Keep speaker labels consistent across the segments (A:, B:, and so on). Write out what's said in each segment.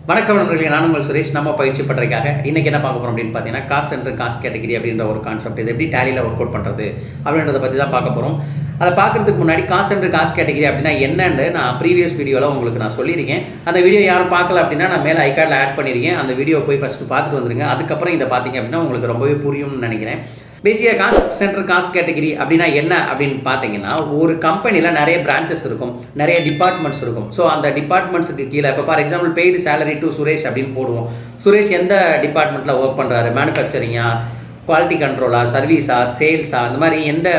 A: வணக்கம் நண்பர்களே, நான் உங்கள் சுரேஷ். நம்ம பயிற்சி பட்டறைக்காக இன்றைக்கி என்ன பார்க்க போகிறோம் அப்படின்னு பார்த்தீங்கன்னா, காஸ்ட் சென்டர் காஸ்ட் கேட்டகிரி அப்படின்ற ஒரு கான்செப்ட். இது எப்படி டேலியில் ஒர்க் அவுட் பண்ணுறது அப்படின்றத பற்றி தான் பார்க்க போகிறோம். அதை பார்க்குறதுக்கு முன்னாடி காஸ்ட் சென்டர் காஸ்ட் கேட்டகிரி அப்படின்னா என்னன்னு நான் ப்ரீவியஸ் வீடியோவில் உங்களுக்கு நான் சொல்லியிருக்கேன். அந்த வீடியோ யாரும் பார்க்கல அப்படின்னா நான் மேலே ஐகார்டில் ஆட் பண்ணியிருக்கேன். அந்த வீடியோ போய் ஃபஸ்ட்டு பார்த்துட்டு வந்துருங்க. அதுக்கப்புறம் இதை பார்த்தீங்க அப்படின்னா உங்களுக்கு ரொம்பவே புரியும்னு நினைக்கிறேன். பேசிக்காக காஸ்ட் சென்டர் காஸ்ட் கேட்டகிரி அப்படின்னா என்ன அப்படின்னு பார்த்தீங்கன்னா, ஒரு கம்பெனியில் நிறைய பிரான்ச்சஸ் இருக்கும், நிறைய டிபார்ட்மெண்ட்ஸ் இருக்கும். ஸோ அந்த டிபார்ட்மெண்ட்ஸுக்கு கீழே இப்போ for example paid salary to Suresh அப்படின்னு போடுவோம். சுரேஷ் எந்த டிபார்ட்மெண்ட்டில் ஒர்க் பண்ணுறாரு, மேனுஃபேக்சரிங்கா, குவாலிட்டி கண்ட்ரோலா, சர்வீஸா, சேல்ஸா, அந்த மாதிரி எந்த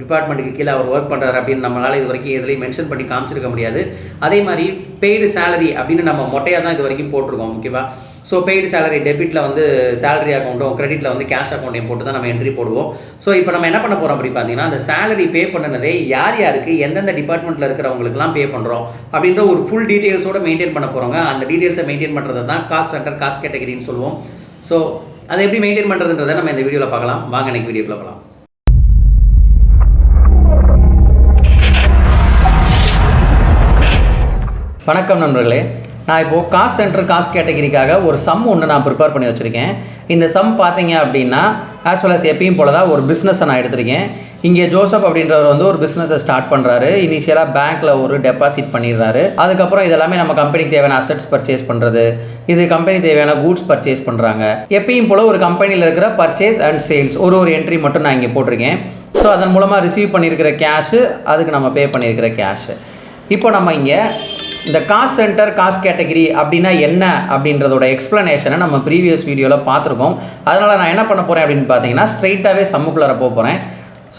A: டிபார்ட்மெண்ட்டுக்கு கீழே அவர் ஒர்க் பண்ணுறாரு அப்படின்னு நம்மளால் இது வரைக்கும் எதுலேயும் மென்ஷன் பண்ணி காமிச்சிருக்க முடியாது. அதே மாதிரி பெய்டு சேலரி அப்படின்னு நம்ம மொட்டையாக தான் இது வரைக்கும் போட்டிருக்கோம். ஓகேவா? ஸோ பெய்டு சேலரி டெபிட்டில் வந்து சேலரி அக்கௌண்ட்டும், கிரெடிட்டில் வந்து கேஷ் அக்கௌண்ட்டையும் போட்டு தான் நம்ம என்ட்ரி போடுவோம். ஸோ இப்போ நம்ம என்ன பண்ண போகிறோம் அப்படி பார்த்தீங்கன்னா, அந்த சேலரி பே பண்ணினதே யார் யாருக்கு எந்தெந்த டிபார்ட்மெண்ட்டில் இருக்கிறவங்களுக்குலாம் பே பண்ணுறோம் அப்படின்ற ஒரு ஃபுல் டீட்டெயில்ஸோடு மெயின்டைன் பண்ண போகிறோங்க. அந்த டீட்டெயில்ஸை மெயின்டைன் பண்ணுறது தான் காஸ்ட் சென்டர் காஸ்ட் கேட்டகிரின்னு சொல்லுவோம். ஸோ அதை எப்படி மெயின்டைன் பண்ணுறதுன்றதை நம்ம இந்த வீடியோவில் பார்க்கலாம். வாங்க இன்னைக்கு வீடியோக்குள்ள போகலாம். வணக்கம் நண்பர்களே, நான் இப்போது காஸ்ட் சென்டர் காஸ்ட் கேட்டகிரிக்காக ஒரு சம் ஒன்று நான் ப்ரிப்பேர் பண்ணி வச்சுருக்கேன். இந்த சம் பார்த்தீங்க அப்படின்னா ஆஸ் வெல் அஸ் எப்பயும் போல தான் ஒரு பிஸ்னஸை நான் எடுத்திருக்கேன். இங்கே ஜோசப் அப்படின்றவர் வந்து ஒரு பிஸ்னஸை ஸ்டார்ட் பண்ணுறாரு. இனிஷியலாக பேங்க்கில் ஒரு டெபாசிட் பண்ணிடுறாரு. அதுக்கப்புறம் இதெல்லாமே நம்ம கம்பெனிக்கு தேவையான அசட்ஸ் பர்ச்சேஸ் பண்ணுறது, இது கம்பெனி தேவையான கூட்ஸ் பர்ச்சேஸ் பண்ணுறாங்க. எப்பயும் போல் ஒரு கம்பெனியில் இருக்கிற பர்ச்சேஸ் அண்ட் சேல்ஸ் ஒரு என்ட்ரி மட்டும் நான் இங்கே போட்டிருக்கேன். ஸோ அதன் மூலமாக ரிசீவ் பண்ணியிருக்கிற கேஷு, அதுக்கு நம்ம பே பண்ணியிருக்கிற கேஷு. இப்போ நம்ம இங்கே இந்த காஸ்ட் சென்டர் காஸ்ட் கேட்டகிரி அப்படின்னா என்ன அப்படின்றதோட எக்ஸ்ப்ளனேஷனை நம்ம ப்ரீவியஸ் வீடியோவில் பார்த்துருக்கோம். அதனால் நான் என்ன பண்ண போகிறேன் அப்படின்னு பார்த்தீங்கன்னா, ஸ்ட்ரெயிட்டாகவே சம்முக்குள்ளார போகிறேன்.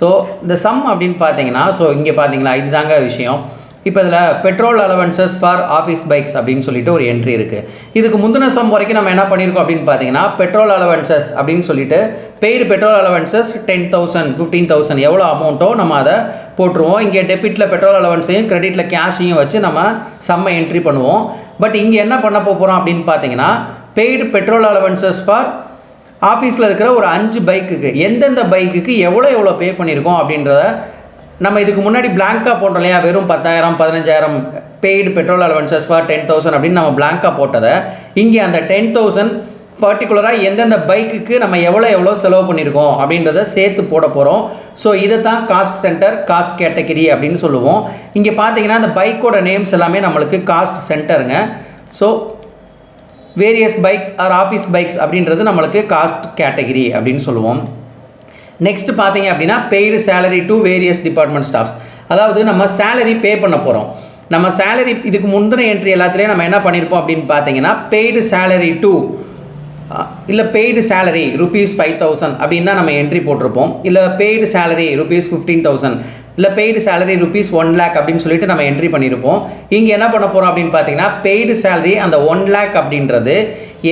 A: ஸோ இந்த சம் அப்படின்னு பார்த்தீங்கன்னா, ஸோ இங்கே பார்த்தீங்களா, இதுதாங்க விஷயம். இப்போ இதில் petrol allowances for office bikes அப்படின்னு சொல்லிட்டு ஒரு என்ட்ரி இருக்குது. இதுக்கு முந்தின சம் வரைக்கும் நம்ம என்ன பண்ணியிருக்கோம் அப்படின்னு பார்த்தீங்கன்னா, பெட்ரோல் அலவன்சஸ் அப்படின்னு சொல்லிட்டு பெய்டு பெட்ரோல் அலவன்சஸ் 10,000 15,000 எவ்வளோ அமௌண்ட்டோ நம்ம அதை போட்டுருவோம். இங்கே டெபிட்டில் பெட்ரோல் அலவன்ஸையும் கிரெடிட்டில் கேஷையும் வச்சு நம்ம சம்மை என்ட்ரி பண்ணுவோம். பட் இங்கே என்ன பண்ண போகிறோம் அப்படின்னு பார்த்தீங்கன்னா, பெய்டு பெட்ரோல் அலவன்சஸ் ஃபார் ஆஃபீஸில் இருக்கிற ஒரு 5 பைக்குக்கு எந்தெந்த பைக்குக்கு எவ்வளோ பே பண்ணியிருக்கோம் அப்படின்றத நம்ம இதுக்கு முன்னாடி பிளாங்காக போட்டோம் இல்லையா, வெறும் 10,000 15,000 பெய்டு பெட்ரோல் அலவன்சஸ் ஃபார் 10,000 அப்படின்னு நம்ம பிளாங்காக போட்டதை இங்கே அந்த 10,000 பர்டிகுலராக எந்தெந்த பைக்குக்கு நம்ம எவ்வளோ செலவு பண்ணியிருக்கோம் அப்படின்றத சேர்த்து போட போகிறோம். ஸோ இதை தான் காஸ்ட் சென்டர் காஸ்ட் கேட்டகிரி அப்படின்னு சொல்லுவோம். இங்கே பார்த்தீங்கன்னா அந்த பைக்கோட நேம்ஸ் எல்லாமே நம்மளுக்கு காஸ்ட் சென்டருங்க. So various bikes are office bikes அப்படின்றது நம்மளுக்கு காஸ்ட் கேட்டகிரி அப்படின்னு சொல்லுவோம். நெக்ஸ்ட் பார்த்தீங்க அப்படின்னா paid salary to various department staffs, அதாவது நம்ம சேலரி பே பண்ண போகிறோம். நம்ம சேலரி இதுக்கு முந்தின என்ட்ரி எல்லாத்துலேயும் நம்ம என்ன பண்ணியிருப்போம் அப்படின்னு பார்த்தீங்கன்னா, பெய்டு சேலரி டு இல்லை பெய்டு சேலரி ₹5,000 அப்படின்னு தான் நம்ம என்ட்ரி போட்டிருப்போம். இல்லை பெய்டு சேலரி ₹15,000 இல்லை பெய்டு சேலரி ₹1 lakh அப்படின்னு சொல்லிட்டு நம்ம என்ட்ரி பண்ணியிருப்போம். இங்கே என்ன பண்ண போகிறோம் அப்படின்னு பார்த்தீங்கன்னா, பெய்டு சேலரி அந்த 1 lakh அப்படின்றது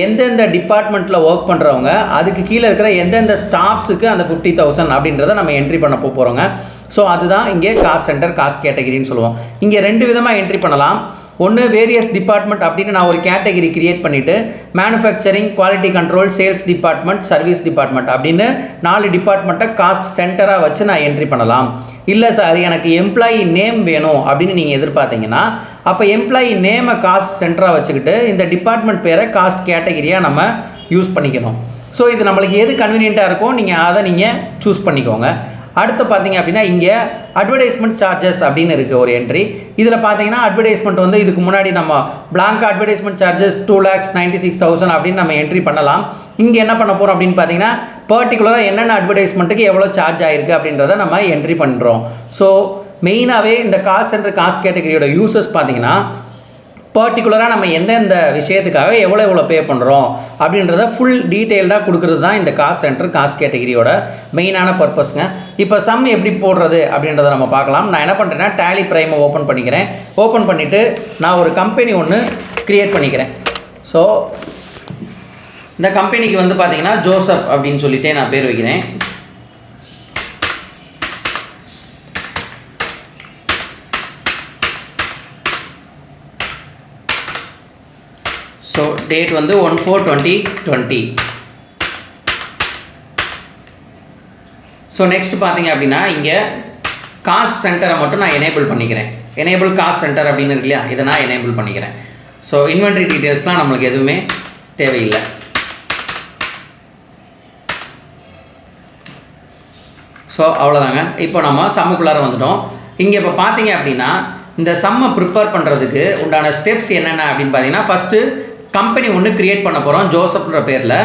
A: எந்தெந்த டிபார்ட்மெண்ட்டில் ஒர்க் பண்ணுறவங்க, அதுக்கு கீழே இருக்கிற எந்தெந்த ஸ்டாஃப்ஸுக்கு அந்த 50,000 அப்படின்றத நம்ம என்ட்ரி பண்ண போகிறோங்க. ஸோ அதுதான் இங்கே காஸ்ட் சென்டர் காஸ்ட் கேட்டகிரின்னு சொல்லுவோம். இங்கே 2 விதமாக என்ட்ரி பண்ணலாம். ஒன்று வேரியஸ் டிபார்ட்மெண்ட் அப்படின்னு நான் ஒரு கேட்டகிரி கிரியேட் பண்ணிவிட்டு manufacturing, quality control, sales department, service department அப்படின்னு 4 டிபார்ட்மெண்ட்டை காஸ்ட் சென்டராக வச்சு நான் என்ட்ரி பண்ணலாம். இல்லை சார் எனக்கு எம்ப்ளாயி நேம் வேணும் அப்படின்னு நீங்கள் எதிர்பார்த்தீங்கன்னா, அப்போ எம்ப்ளாயி நேமை காஸ்ட் சென்டராக வச்சுக்கிட்டு இந்த டிபார்ட்மெண்ட் பேரை காஸ்ட் கேட்டகிரியாக நம்ம யூஸ் பண்ணிக்கணும். ஸோ இது நம்மளுக்கு எது கன்வீனியண்ட்டாக இருக்கோ அதை நீங்கள் சூஸ் பண்ணிக்கோங்க. அடுத்து பார்த்தீங்க அப்படின்னா, இங்கே அட்வர்டைஸ்மெண்ட் சார்ஜஸ் அப்படின்னு இருக்குது ஒரு என்ட்ரி. இதில் பார்த்தீங்கன்னா அட்வர்டைஸ்மெண்ட் வந்து இதுக்கு முன்னாடி நம்ம பிளாங்க் அட்வர்டைஸ்மெண்ட் சார்ஜஸ் 2,96,000 அப்படின்னு நம்ம என்ட்ரி பண்ணலாம். இங்கே என்ன பண்ண போகிறோம் அப்படின்னு பார்த்தீங்கன்னா, பர்டிகுலராக என்னென்ன அட்வர்டைஸ்மெண்ட்டுக்கு எவ்வளோ சார்ஜ் ஆகிருக்கு அப்படின்றத நம்ம என்ட்ரி பண்ணுறோம். ஸோ மெயினாகவே இந்த காஸ்ட் சென்டர் காஸ்ட் கேட்டகிரியோட யூசஸ் பார்த்தீங்கன்னா, பர்டிகுலராக நம்ம எந்தெந்த விஷயத்துக்காக எவ்வளோ பே பண்ணுறோம் அப்படின்றத ஃபுல் டீட்டெயில்டாக கொடுக்குறது தான் இந்த காஸ்ட் சென்டர் காஸ்ட் கேட்டகிரியோட மெயினான பர்பஸ்ங்க. இப்போ சம் எப்படி போடுறது அப்படின்றத நம்ம பார்க்கலாம். நான் என்ன பண்ணுறேன்னா, டேலி பிரைமை ஓப்பன் பண்ணிக்கிறேன். ஓப்பன் பண்ணிவிட்டு நான் ஒரு கம்பெனி ஒன்று க்ரியேட் பண்ணிக்கிறேன். ஸோ இந்த கம்பெனிக்கு வந்து பார்த்தீங்கன்னா ஜோசப் அப்படின்னு சொல்லிட்டே நான் பேர் வைக்கிறேன். ஸோ டேட் வந்து 1/4/2020. ஸோ நெக்ஸ்ட் பார்த்தீங்க அப்படின்னா, இங்கே காஸ்ட் சென்டரை மட்டும் நான் எனேபிள் பண்ணிக்கிறேன். எனேபிள் காஸ்ட் சென்டர் அப்படின்னு இருக்கு இல்லையா, இதை நான் எனேபிள் பண்ணிக்கிறேன். ஸோ இன்வென்ட்ரி டீட்டெயில்ஸ்லாம் நம்மளுக்கு எதுவுமே தேவையில்லை. ஸோ அவ்வளோதாங்க. இப்போ நம்ம சம்முக்குள்ளார வந்துட்டோம். இங்கே இப்போ பார்த்தீங்க அப்படின்னா இந்த சம்மை ப்ரிப்பேர் பண்ணுறதுக்கு உண்டான ஸ்டெப்ஸ் என்னென்ன அப்படின்னு பார்த்தீங்கன்னா, ஃபஸ்ட்டு கம்பெனி ஒன்று க்ரியேட் பண்ண போகிறோம். ஜோசப்ன்ற பேரில்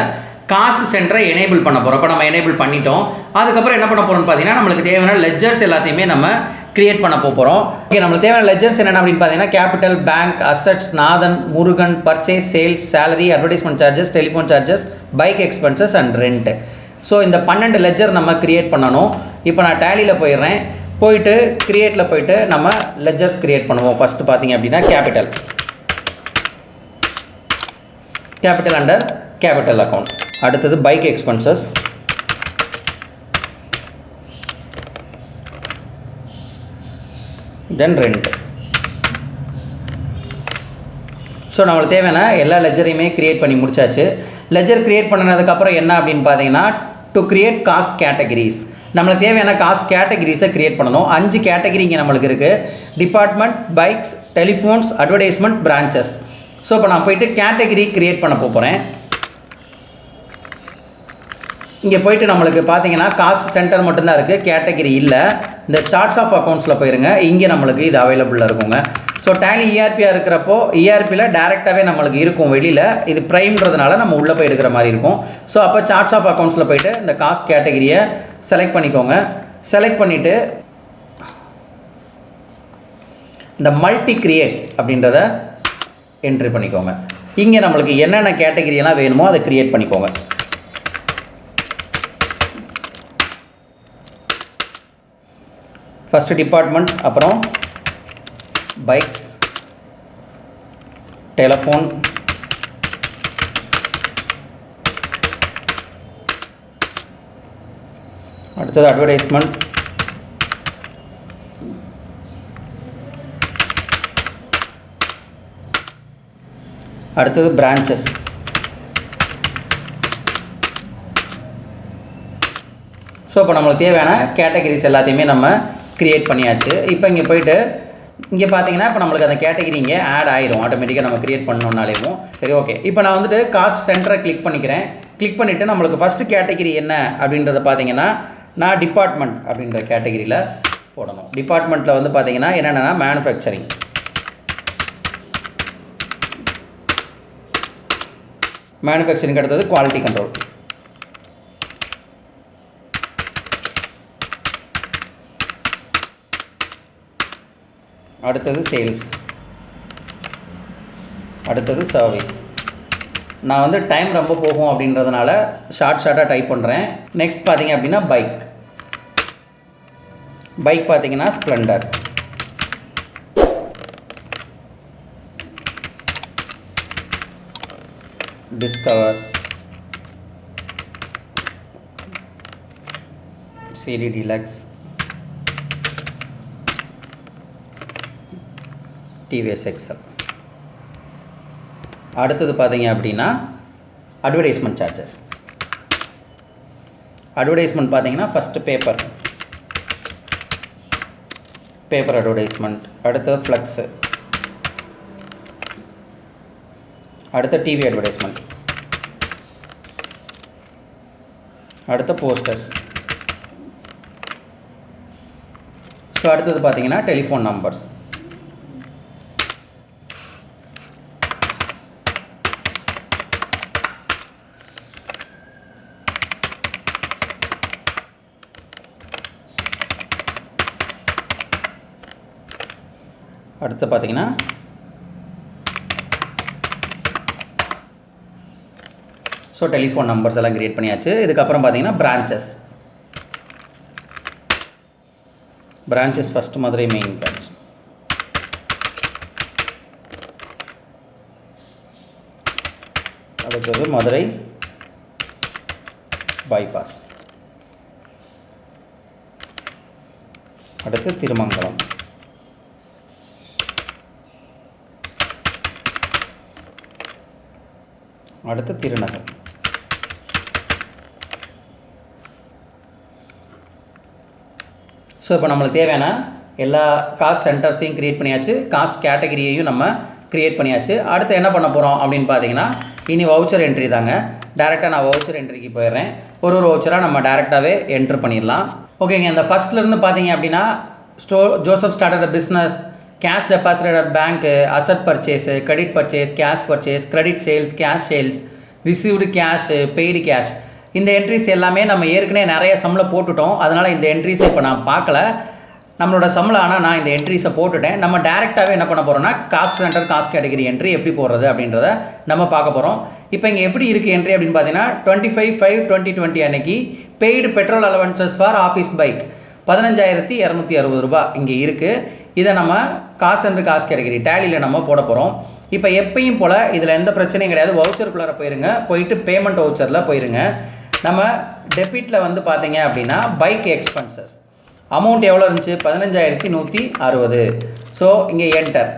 A: காசு சென்டரை எனேபிள் பண்ண போகிறோம். இப்போ நம்ம எனேபிள் பண்ணிட்டோம். அதுக்கப்புறம் என்ன பண்ண போகிறோம்னு பார்த்தீங்கன்னா, நம்மளுக்கு தேவையான லெஜர்ஸ் எல்லாத்தையுமே நம்ம க்ரியேட் பண்ண போகிறோம். ஓகே, நம்மளுக்கு தேவையான லெஜர்ஸ் என்னென்ன அப்படின்னு பார்த்தீங்கன்னா, capital, bank, assets, Nathan, Murugan, purchase, sales, salary, advertisement charges, telephone charges, bike expenses and rent. So இந்த 12 லெஜர் நம்ம க்ரியேட் பண்ணணும். இப்போ நான் டேலியில் போயிடுறேன். போயிட்டு க்ரியேட்டில் போயிட்டு நம்ம லெஜர்ஸ் க்ரியேட் பண்ணுவோம். ஃபஸ்ட்டு பார்த்தீங்க அப்படின்னா கேபிட்டல் அண்டர் கேபிட்டல் அக்கௌண்ட். அடுத்தது பைக் எக்ஸ்பென்சஸ், தென் ரெண்ட். ஸோ நம்மளுக்கு தேவையான எல்லா லெஜரையுமே க்ரியேட் பண்ணி முடிச்சாச்சு. லெஜர் க்ரியேட் பண்ணினதுக்கப்புறம் என்ன அப்படின்னு பார்த்தீங்கன்னா, டு கிரியேட் காஸ்ட் கேட்டகரிஸ். நம்மளுக்கு தேவையான காஸ்ட் கேட்டகரிஸை க்ரியேட் பண்ணணும். 5 கேட்டகரி இங்கே நம்மளுக்கு இருக்குது. Department, bikes, telephones, advertisement, branches. So இப்போ நான் போயிட்டு கேட்டகரி க்ரியேட் பண்ண போகிறேன். இங்கே போயிட்டு நம்மளுக்கு பார்த்தீங்கன்னா காஸ்ட் சென்டர் மட்டும்தான் இருக்குது, கேட்டகரி இல்லை. இந்த சார்ட்ஸ் ஆஃப் அக்கௌண்ட்ஸில் போயிருங்க. இங்கே நம்மளுக்கு இது அவைலபிளாக இருக்குங்க. ஸோ டேலி இஆர்பியாக இருக்கிறப்போ இஆர்பியில் டேரெக்டாகவே நம்மளுக்கு இருக்கும் வெளியில். இது ப்ரைம்ன்றதுனால நம்ம உள்ளே போய் எடுக்கிற மாதிரி இருக்கும். ஸோ அப்போ சார்ட்ஸ் ஆஃப் அக்கௌண்ட்ஸில் போய்ட்டு இந்த காஸ்ட் கேட்டகரியை செலக்ட் பண்ணிக்கோங்க. செலக்ட் பண்ணிவிட்டு இந்த மல்டி கிரியேட் அப்படின்றத என்ட்ரி பண்ணிக்கோங்க. இங்கே நம்மளுக்கு என்னென்ன கேட்டகரியெல்லாம் வேணுமோ அதை க்ரியேட் பண்ணிக்கோங்க. ஃபஸ்ட்டு டிபார்ட்மெண்ட், அப்புறம் பைக்ஸ், டெலிஃபோன், அடுத்தது அட்வர்டைஸ்மெண்ட், அடுத்தது பிரான்ச்சஸ். ஸோ இப்போ நம்மளுக்கு தேவையான கேட்டகரிஸ் எல்லாத்தையுமே நம்ம க்ரியேட் பண்ணியாச்சு. இப்போ இங்கே போய்ட்டு இங்கே பார்த்தீங்கன்னா இப்போ நம்மளுக்கு அந்த கேட்டகரி இங்கே ஆட் ஆயிரும் ஆட்டோமேட்டிக்காக நம்ம க்ரியேட் பண்ணோன்னாலேயும். சரி, ஓகே. இப்போ நான் வந்துட்டு காஸ்ட் சென்டரை கிளிக் பண்ணிக்கிறேன். கிளிக் பண்ணிவிட்டு நம்மளுக்கு ஃபஸ்ட்டு கேட்டகரி என்ன அப்படின்றத பார்த்தீங்கன்னா, நான் டிபார்ட்மெண்ட் அப்படின்ற கேட்டகரியில் போடணும். டிபார்ட்மெண்ட்டில் வந்து பார்த்தீங்கன்னா என்னென்னா மேனுஃபேக்சரிங், மேனுஃபேக்சரிங் அடுத்தது குவாலிட்டி கண்ட்ரோல், அடுத்தது சேல்ஸ், அடுத்தது சர்வீஸ். நான் வந்து டைம் ரொம்ப போகும் அப்படின்றதுனால ஷார்ட்டாக டைப் பண்ணுறேன். நெக்ஸ்ட் பார்த்தீங்க அப்படின்னா பைக் பார்த்தீங்கன்னா Splendor, Discover, CD Deluxe, TVS Excel. அடுத்தது பார்த்தீங்க அப்படின்னா அட்வர்டைஸ்மெண்ட் சார்ஜஸ். அட்வர்டைஸ்மெண்ட் பார்த்தீங்கன்னா ஃபஸ்ட்டு பேப்பர் அட்வர்டைஸ்மெண்ட், அடுத்தது ஃப்ளக்ஸு, அடுத்த டிவி அட்வர்டைஸ்மெண்ட், அடுத்த போஸ்டர்ஸ். ஸோ அடுத்தது பார்த்தீங்கன்னா டெலிஃபோன் நம்பர்ஸ். அடுத்து பார்த்தீங்கன்னா ஸோ டெலிஃபோன் நம்பர்ஸ் எல்லாம் க்ரியேட் பண்ணியாச்சு. இதுக்கப்புறம் பார்த்தீங்கன்னா branches first Madurai main branch, அடுத்தது மதுரை பைபாஸ், அடுத்து திருமங்கலம், அடுத்து திருநகர். ஸோ இப்போ நம்மளுக்கு தேவையான எல்லா காஸ்ட் சென்டர்ஸையும் க்ரியேட் பண்ணியாச்சு. காஸ்ட் கேட்டகரியையும் நம்ம க்ரியேட் பண்ணியாச்சு. அடுத்து என்ன பண்ண போகிறோம் அப்படின்னு பார்த்தீங்கன்னா, இனி வவுச்சர் என்ட்ரி தாங்க. டேரெக்டாக நான் வவுச்சர் என்ட்ரிக்கு போயிடுறேன். ஒரு வவுச்சராக நம்ம டேரெக்டாகவே என்ட்ரு பண்ணிடலாம். ஓகேங்க, இந்த ஃபஸ்ட்லேருந்து பார்த்தீங்க அப்படின்னா Joseph started business, cash deposited at bank, asset purchase, credit purchase, cash purchase, credit sales, cash sales, received cash, paid cash. இந்த என்ட்ரிஸ் எல்லாமே நம்ம ஏற்கனவே நிறைய சம்மில் போட்டுட்டோம். அதனால் இந்த என்ட்ரிஸை இப்போ நான் பார்க்கல நம்மளோட சம்மில். ஆனால் நான் இந்த என்ட்ரிஸை போட்டுட்டேன். நம்ம டேரெக்டாகவே என்ன பண்ண போகிறோம்னா cost centre cost category entry எப்படி போடுறது அப்படின்றத நம்ம பார்க்க போகிறோம். இப்போ இங்கே எப்படி இருக்குது என்ட்ரி அப்படின்னு பார்த்தீங்கன்னா 25/5/2020 அன்னைக்கு paid petrol allowances for office bike 15,260 ரூபா இங்கே இருக்குது. இதை நம்ம காஸ்ட் சென்டர் காஸ்ட் கேட்டகரி டேலியில் நம்ம போட போகிறோம். இப்போ எப்பயும் போல் இதில் எந்த பிரச்சனையும் கிடையாது. வவுச்சருக்குள்ளார போயிருங்க, போயிட்டு பேமெண்ட் வவுச்சரில் போயிருங்க. நம்ம டெபிட்டில் வந்து பார்த்தீங்க அப்படின்னா பைக் எக்ஸ்பென்சஸ் அமௌண்ட் எவ்வளோ இருந்துச்சு 15,160. ஸோ இங்கே என்டர்.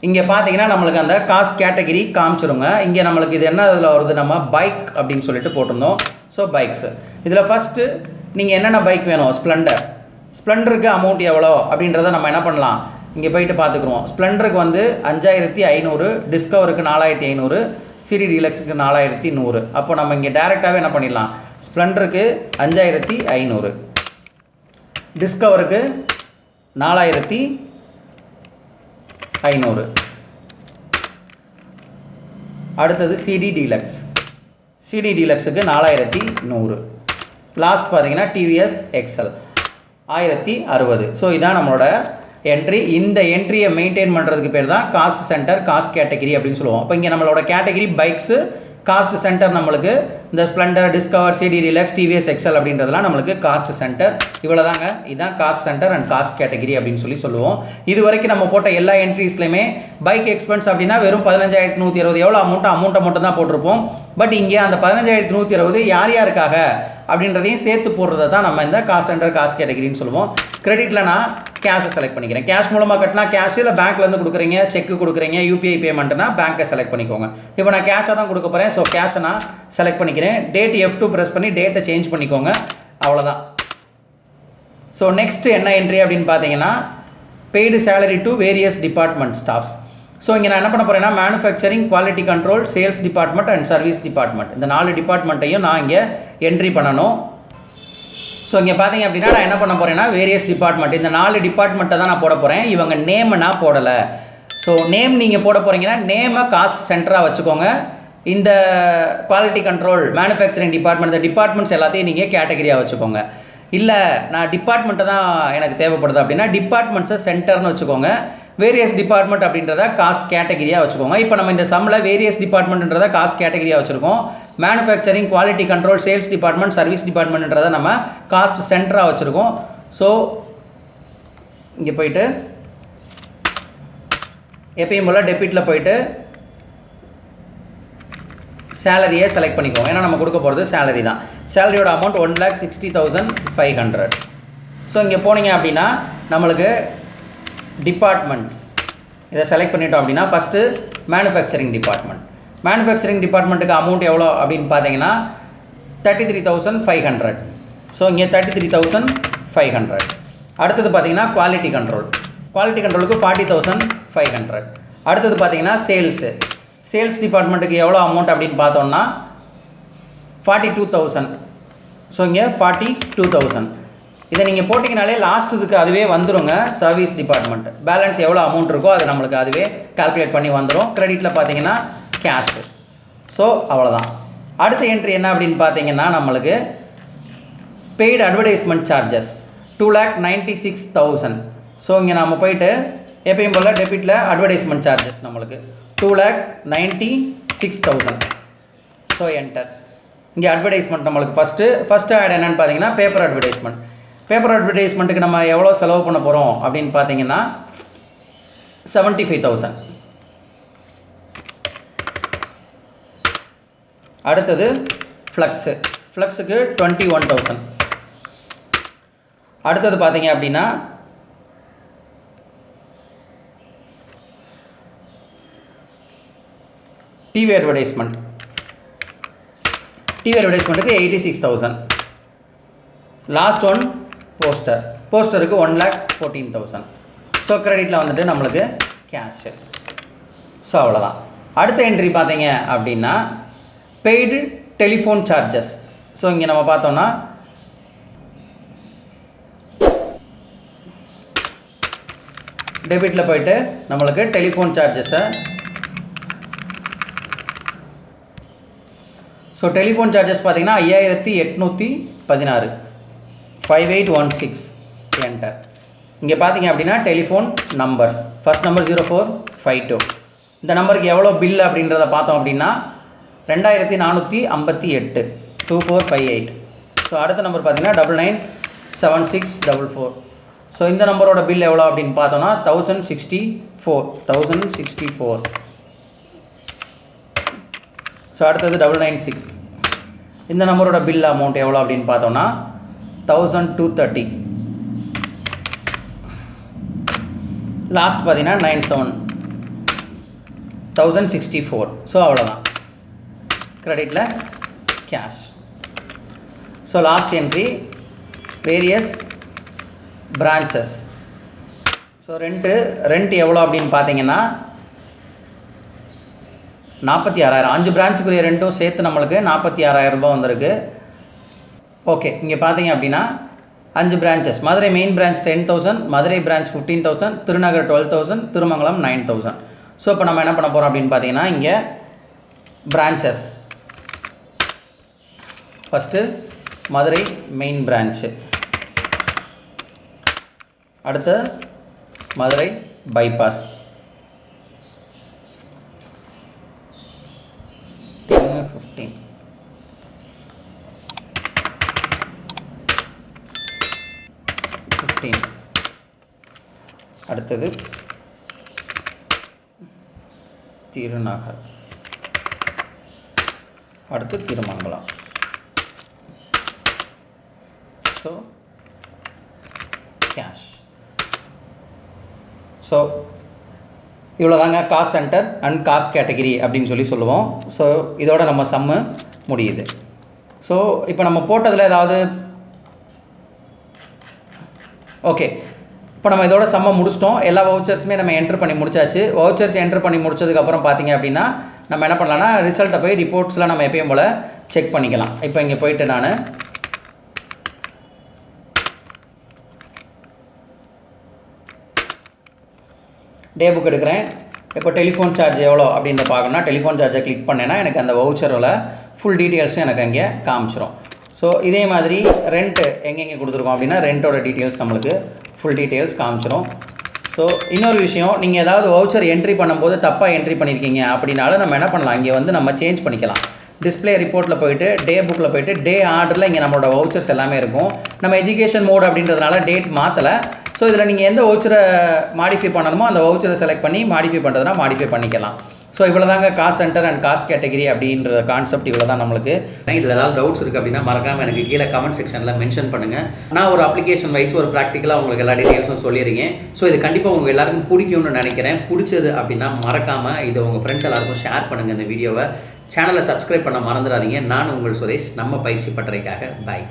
A: இங்கே பார்த்தீங்கன்னா நம்மளுக்கு அந்த காஸ்ட் கேட்டகிரி காமிச்சிருங்க. இங்கே நம்மளுக்கு இது என்ன இதில் வருது, நம்ம பைக் அப்படின்னு சொல்லிட்டு போட்டிருந்தோம். ஸோ பைக்ஸு இதில் ஃபஸ்ட்டு நீங்கள் என்னென்ன பைக் வேணும், ஸ்ப்ளெண்டருக்கு அமௌண்ட் எவ்வளோ அப்படின்றத நம்ம என்ன பண்ணலாம், இங்கே போயிட்டு பார்த்துக்குருவோம். ஸ்ப்ளெண்டருக்கு வந்து 5,500, டிஸ்கவருக்கு 4,500, சிடி டீலக்ஸுக்கு 4,100. அப்போ நம்ம இங்கே டேரெக்டாகவே என்ன பண்ணிடலாம், ஸ்ப்ளெண்டருக்கு 5,500, டிஸ்கவருக்கு 4,500. அடுத்தது சிடி டீலக்ஸுக்கு 4,100. லாஸ்ட் பார்த்தீங்கன்னா டிவிஎஸ் எக்ஸல் 1,060. ஸோ இதான் நம்மளோட என்ட்ரி. இந்த என்ட்ரியை மெயின்டைன் பண்ணுறதுக்கு பேர் தான் காஸ்ட் சென்டர் காஸ்ட் கேட்டகிரி அப்படின்னு சொல்லுவோம். இப்போ இங்கே நம்மளோட கேட்டகிரி பைக்ஸு, காஸ்ட் சென்டர் நம்மளுக்கு இந்த Splendor, Discover, CD Deluxe, TVS Excel அப்படின்றதெல்லாம் நம்மளுக்கு காஸ்ட் சென்டர். இவ்வளோ தாங்க, இதுதான் cost centre and cost category அப்படின்னு சொல்லுவோம். இது வரைக்கும் நம்ம போட்ட எல்லா என்ட்ரிஸ்லையுமே பைக் எக்ஸ்பென்ஸ் அப்படின்னா வெறும் 15,160 எவ்வளோ அமௌண்ட்டை மட்டும் தான் போட்டிருப்போம். பட் இங்கே அந்த 15,160 யார் யாருக்காக அப்படின்றதையும் சேர்த்து போடுறத தான் நம்ம இந்த காஸ்ட் சென்டர் காஸ்ட் கேட்டகிரின்னு சொல்லுவோம். கிரெடிட்டில் நான் கேஷை செலக்ட் பண்ணிக்கிறேன். கேஷ் மூலமாக கட்டினா கேஷ், இல்லை பேங்க்லேருந்து கொடுக்குறீங்க, செக்கு கொடுக்குறீங்க, யூபிஐ பேமெண்ட்னா பேங்க்கை செலக்ட் பண்ணிக்கோங்க. இப்போ நான் கேஷாக தான் கொடுக்க போகிறேன். ஸோ கேஷை நான் செலக்ட் பண்ணிக்கிறேன். டேட் F2 ப்ரெஸ் பண்ணி டேட்டை சேஞ்ச் பண்ணிக்கோங்க. அவ்வளோதான். ஸோ நெக்ஸ்ட் என்ன என்ட்ரி அப்படின்னு பார்த்தீங்கன்னா paid salary to various department staffs. So இங்கே நான் என்ன பண்ண போகிறேன்னா manufacturing, quality control, sales department and service department, இந்த 4 டிபார்ட்மெண்ட்டையும் நான் இங்கே என்ட்ரி பண்ணணும். ஸோ இங்கே பார்த்தீங்க அப்படின்னா நான் என்ன பண்ண போகிறேன்னா வேரியஸ் டிபார்ட்மெண்ட், இந்த 4 டிபார்ட்மெண்ட்டை தான் நான் போட போகிறேன். இவங்க நேம் நான் போடலை. ஸோ நேம் நீங்கள் போட போகிறீங்கன்னா நேமை காஸ்ட் சென்டராக வச்சுக்கோங்க. இந்த குவாலிட்டி கண்ட்ரோல், மேனுஃபேக்சரிங் டிபார்ட்மெண்ட், இந்த டிபார்ட்மெண்ட்ஸ் எல்லாத்தையும் நீங்கள் கேட்டகரியாக வச்சுக்கோங்க. இல்லை நான் டிபார்ட்மெண்ட்டை தான் எனக்கு தேவைப்படுது அப்படின்னா டிபார்ட்மெண்ட்ஸை சென்டர்னு வச்சுக்கோங்க. வேரியஸ் டிபார்ட்மெண்ட் அப்படின்றத காஸ்ட் கேட்டகிரியாக வச்சுக்கோங்க. இப்போ நம்ம இந்த சம்மில் வேரியஸ் டிபார்ட்மெண்ட்ன்றத காஸ்ட் கேட்டகிரியாக வச்சுருக்கோம். Manufacturing, quality control, sales department, service டிபார்ட்மெண்ட்ன்றதை நம்ம காஸ்ட் சென்டராக வச்சுருக்கோம். ஸோ இங்கே போயிட்டு எப்பயும் போல் டெபிட்டில் போயிட்டு சேலரியை செலக்ட் பண்ணிக்கோங்க. ஏன்னா நம்ம கொடுக்க போகிறது சேலரி தான். சேலரியோட அமௌண்ட் 1,60,500. ஸோ இங்கே போனீங்க அப்படின்னா நம்மளுக்கு டிபார்ட்மெண்ட்ஸ் இதை செலக்ட் பண்ணிட்டோம் அப்படின்னா ஃபஸ்ட்டு மேனுஃபேக்சரிங் டிபார்ட்மெண்ட்டுக்கு அமௌண்ட் எவ்வளோ அப்படின்னு பார்த்தீங்கன்னா 33,500. ஸோ இங்கே 33,500. அடுத்தது பார்த்தீங்கன்னா குவாலிட்டி கண்ட்ரோலுக்கு 40,500. அடுத்தது பார்த்தீங்கன்னா சேல்ஸ் டிபார்ட்மெண்ட்டுக்கு எவ்வளோ அமௌண்ட் அப்படின்னு பார்த்தோம்னா 42,000. ஸோ இங்கே 42,000. இதை நீங்கள் போட்டிங்கனாலே லாஸ்ட் இதுக்கு அதுவே வந்துடுங்க. சர்வீஸ் டிபார்ட்மெண்ட் பேலன்ஸ் எவ்வளோ அமௌண்ட் இருக்கோ அது நம்மளுக்கு அதுவே கால்குலேட் பண்ணி வந்துடும். கிரெடிட்டில் பார்த்தீங்கன்னா கேஷு. ஸோ அவ்வளோதான். அடுத்த என்ட்ரி என்ன அப்படின்னு பார்த்தீங்கன்னா நம்மளுக்கு பெய்டு அட்வர்டைஸ்மெண்ட் சார்ஜஸ் 2,96,000. ஸோ இங்கே நம்ம போயிட்டு எப்பயும் போல் டெபிட்டில் அட்வர்டைஸ்மெண்ட் சார்ஜஸ் நம்மளுக்கு 2,96,000. So enter. இங்கே அட்வர்டைஸ்மெண்ட் நம்மளுக்கு ஃபஸ்ட்டு ஆட் என்னென்னு பார்த்தீங்கன்னா பேப்பர் அட்வர்டைஸ்மெண்ட்டுக்கு நம்ம எவ்வளோ செலவு பண்ண போகிறோம் அப்படின்னு பார்த்தீங்கன்னா 75,000. அடுத்தது ஃப்ளக்ஸுக்கு 21,000. அடுத்தது பார்த்தீங்க அப்படின்னா டிவி அட்வர்டைஸ்மெண்ட்டுக்கு 86,000. லாஸ்ட் ஒன் போஸ்டருக்கு 1,14,000. ஸோ கிரெடிட்டில் வந்துட்டு நம்மளுக்கு கேஷு. ஸோ அவ்வளோதான். அடுத்த என்ட்ரி பார்த்தீங்க அப்படின்னா பெய்டு டெலிஃபோன் சார்ஜஸ். ஸோ இங்கே நம்ம பார்த்தோம்னா டெபிட்டில் போயிட்டு நம்மளுக்கு டெலிஃபோன் சார்ஜஸை, ஸோ டெலிஃபோன் சார்ஜஸ் பார்த்தீங்கன்னா 5816 5816 என்டர். இங்கே பார்த்தீங்க அப்படின்னா டெலிஃபோன் நம்பர்ஸ், ஃபர்ஸ்ட் நம்பர் 0452. இந்த நம்பருக்கு எவ்வளோ பில் அப்படின்றத பார்த்தோம் அப்படின்னா 2458 2458. ஸோ அடுத்த நம்பர் பார்த்தீங்கன்னா 997644. ஸோ இந்த நம்பரோட பில் எவ்வளோ அப்படின்னு பார்த்தோன்னா 1064. ஸோ அடுத்தது 996. இந்த நம்பரோட பில் அமௌண்ட் எவ்வளோ அப்படின்னு பார்த்தோன்னா 1230. லாஸ்ட் பார்த்தீங்கன்னா 97 1064. ஸோ அவ்வளோதான், கிரெடிட்டில் cash. So last entry various branches. So rent எவ்வளோ அப்படின்னு பார்த்தீங்கன்னா 46,000. 5 பிரான்ச்சுக்குரிய ரெண்ட்டும் சேர்த்து நம்மளுக்கு 46,000 ரூபாய் வந்திருக்கு. ஓகே, இங்கே பார்த்தீங்க அப்படின்னா 5 branches. Madurai main branch 10,000, Madurai branch 15,000, Thirunagar 12,000, Thirumangalam 9,000. So இப்போ நம்ம என்ன பண்ண போகிறோம் அப்படின்னு பார்த்தீங்கன்னா இங்கே branches, first Madurai main branch, அடுத்து மதுரை பைபாஸ், 15. அடுத்தது திருநகர், அடுத்து திருமங்கலம். So cash. ஸோ இவ்வளோதாங்க cost centre and cost category அப்படின்னு சொல்லுவோம். ஸோ இதோட நம்ம சம்மு முடியுது. ஸோ இப்போ நம்ம போட்டதில் ஏதாவது ஓகே, இப்போ நம்ம இதோட சம்மை முடிச்சிட்டோம். எல்லா வவுச்சர்ஸுமே நம்ம என்ட்ரு பண்ணி முடிச்சாச்சு. வவுச்சர்ஸ் என்ட்ரு பண்ணி முடிச்சதுக்கப்புறம் பார்த்தீங்க அப்படின்னா நம்ம என்ன பண்ணலாம்னா ரிசல்ட்டை போய் ரிப்போர்ட்ஸில் நம்ம எப்பயும் போல் செக் பண்ணிக்கலாம். இப்போ இங்கே போயிட்டு நான் டே புக் எடுக்கிறேன். இப்போ டெலிஃபோன் சார்ஜ் எவ்வளோ அப்படின்ற பார்க்கணும்னா டெலிஃபோன் சார்ஜை கிளிக் பண்ணேன்னா எனக்கு அந்த வவுச்சரோட ஃபுல் டீட்டெயில்ஸும் எனக்கு அங்கே காமிச்சிரும். ஸோ இதே மாதிரி ரெண்ட்டு எங்கெங்கே கொடுத்துருக்கோம் அப்படின்னா ரெண்ட்டோட டீட்டெயில்ஸ் நம்மளுக்கு ஃபுல் டீட்டெயில்ஸ் காமிச்சிரும். ஸோ இன்னொரு விஷயம், நீங்கள் ஏதாவது வவுச்சர் என்ட்ரி பண்ணும்போது தப்பாக என்ட்ரி பண்ணியிருக்கீங்க அப்படின்னாலும் நம்ம என்ன பண்ணலாம், இங்கே வந்து நம்ம சேஞ்ச் பண்ணிக்கலாம். டிஸ்பிளே ரிப்போர்ட்டில் போயிட்டு டே புக்கில் போயிட்டு டே ஆர்டரில் இங்கே நம்மளோட வவுச்சர்ஸ் எல்லாமே இருக்கும். நம்ம எஜுகேஷன் மோட் அப்படின்றதுனால டேட் மாற்றலை. ஸோ இதில் நீங்கள் எந்த வவுச்சரை மாடிஃபை பண்ணணுமோ அந்த வவுச்சரை செலக்ட் பண்ணி மாடிஃபை பண்ணுறதுனா மாடிஃபை பண்ணிக்கலாம். ஸோ இவ்வளோ தாங்க cost centre and cost category அப்படின்ற கான்செப்ட். இவ்வளோ தான் நம்மளுக்கு. இதில் ஏதாவது டவுட்ஸ் இருக்குது அப்படின்னா மறக்காமல் எனக்கு கீழே கமெண்ட் செக்ஷனில் மென்ஷன் பண்ணுங்கள். நான் ஒரு அப்ளிகேஷன் வைஸ் ஒரு ப்ராக்டிக்கலாக உங்களுக்கு எல்லா டீட்டெயில்ஸும் சொல்லியிருக்கேன். ஸோ இது கண்டிப்பாக உங்கள் எல்லாருக்கும் பிடிக்கும்னு நினைக்கிறேன். பிடிச்சது அப்படின்னா மறக்காமல் இதை உங்கள் ஃப்ரெண்ட்ஸ் எல்லாருக்கும் ஷேர் பண்ணுங்கள். இந்த வீடியோவை சேனலை சப்ஸ்கிரைப் பண்ண மறந்துடாதீங்க. நான் உங்கள் சுரேஷ், நம்ம பயிற்சி பட்டறைக்காக. பாய்.